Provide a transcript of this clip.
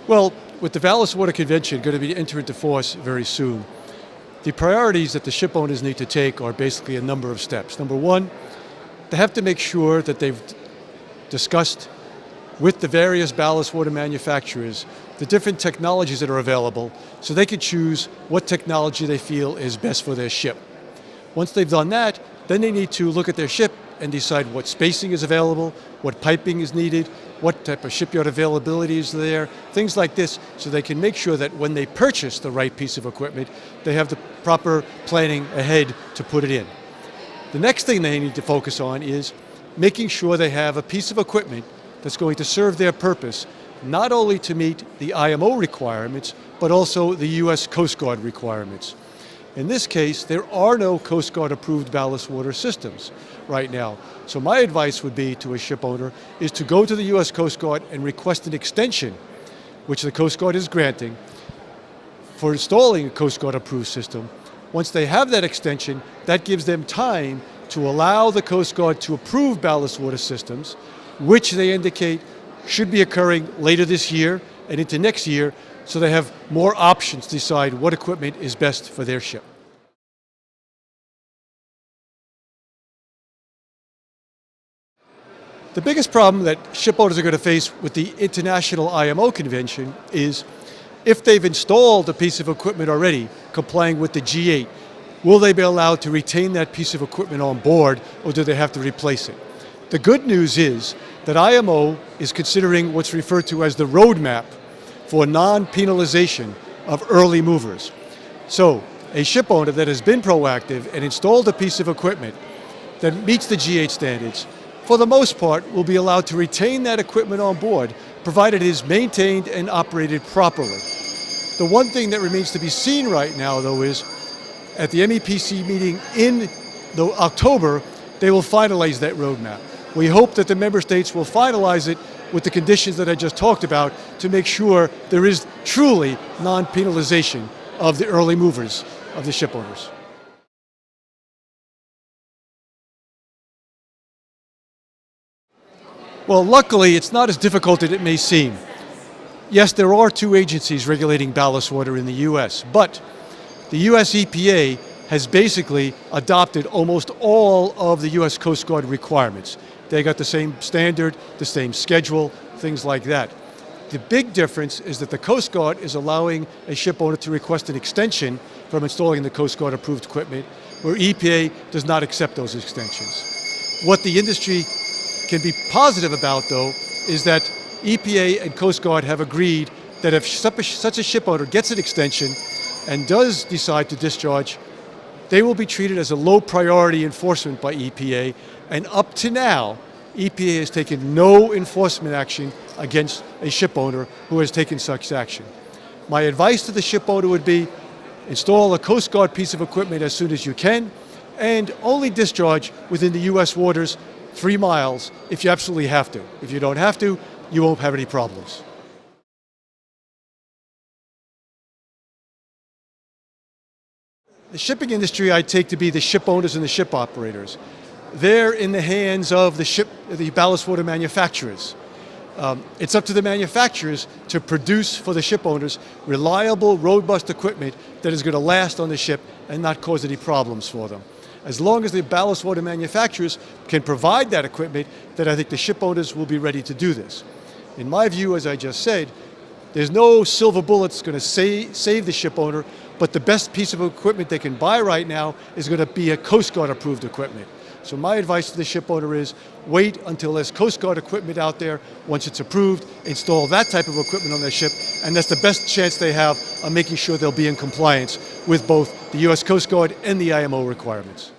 Well, with the Ballast Water Convention going to be entered into force very soon, the priorities that the ship owners need to take are basically a number of steps. Number one, they have to make sure that they've discussed with the various ballast water manufacturers the different technologies that are available so they can choose what technology they feel is best for their ship. Once they've done that, then they need to look at their ship and decide what spacing is available, what piping is needed, what type of shipyard availability is there, things like this, so they can make sure that when they purchase the right piece of equipment, they have the proper planning ahead to put it in. The next thing they need to focus on is making sure they have a piece of equipment that's going to serve their purpose, not only to meet the IMO requirements, but also the US Coast Guard requirements. In this case, there are no Coast Guard approved ballast water systems right now. So my advice would be to a ship owner is to go to the US Coast Guard and request an extension, which the Coast Guard is granting, for installing a Coast Guard approved system. Once they have that extension, that gives them time to allow the Coast Guard to approve ballast water systems, which they indicate should be occurring later this year and into next year, so they have more options to decide what equipment is best for their ship. The biggest problem that ship owners are going to face with the International IMO Convention is if they've installed a piece of equipment already complying with the G8, will they be allowed to retain that piece of equipment on board, or do they have to replace it? The good news is that IMO is considering what's referred to as the roadmap for non-penalization of early movers. So a ship owner that has been proactive and installed a piece of equipment that meets the G8 standards, for the most part, will be allowed to retain that equipment on board, provided it is maintained and operated properly. The one thing that remains to be seen right now, though, is at the MEPC meeting in October, they will finalize that roadmap. We hope that the member states will finalize it with the conditions that I just talked about to make sure there is truly non-penalization of the early movers, of the ship owners. Well, luckily, it's not as difficult as it may seem. Yes, there are two agencies regulating ballast water in the US, but the US EPA has basically adopted almost all of the US Coast Guard requirements. They got the same standard, the same schedule, things like that. The big difference is that the Coast Guard is allowing a ship owner to request an extension from installing the Coast Guard approved equipment, where EPA does not accept those extensions. What the industry can be positive about, though, is that EPA and Coast Guard have agreed that if such a ship owner gets an extension and does decide to discharge, they will be treated as a low priority enforcement by EPA, and up to now, EPA has taken no enforcement action against a ship owner who has taken such action. My advice to the ship owner would be, install a Coast Guard piece of equipment as soon as you can, and only discharge within the US waters 3 miles if you absolutely have to. If you don't have to, you won't have any problems. The shipping industry I take to be the ship owners and the ship operators. They're in the hands of the ballast water manufacturers. It's up to the manufacturers to produce for the ship owners reliable, robust equipment that is going to last on the ship and not cause any problems for them. As long as the ballast water manufacturers can provide that equipment, then I think the ship owners will be ready to do this. In my view, as I just said, there's no silver bullet that's going to save the ship owner, but the best piece of equipment they can buy right now is going to be a Coast Guard approved equipment. So my advice to the ship owner is wait until there's Coast Guard equipment out there. Once it's approved, install that type of equipment on their ship, and that's the best chance they have of making sure they'll be in compliance with both the US Coast Guard and the IMO requirements.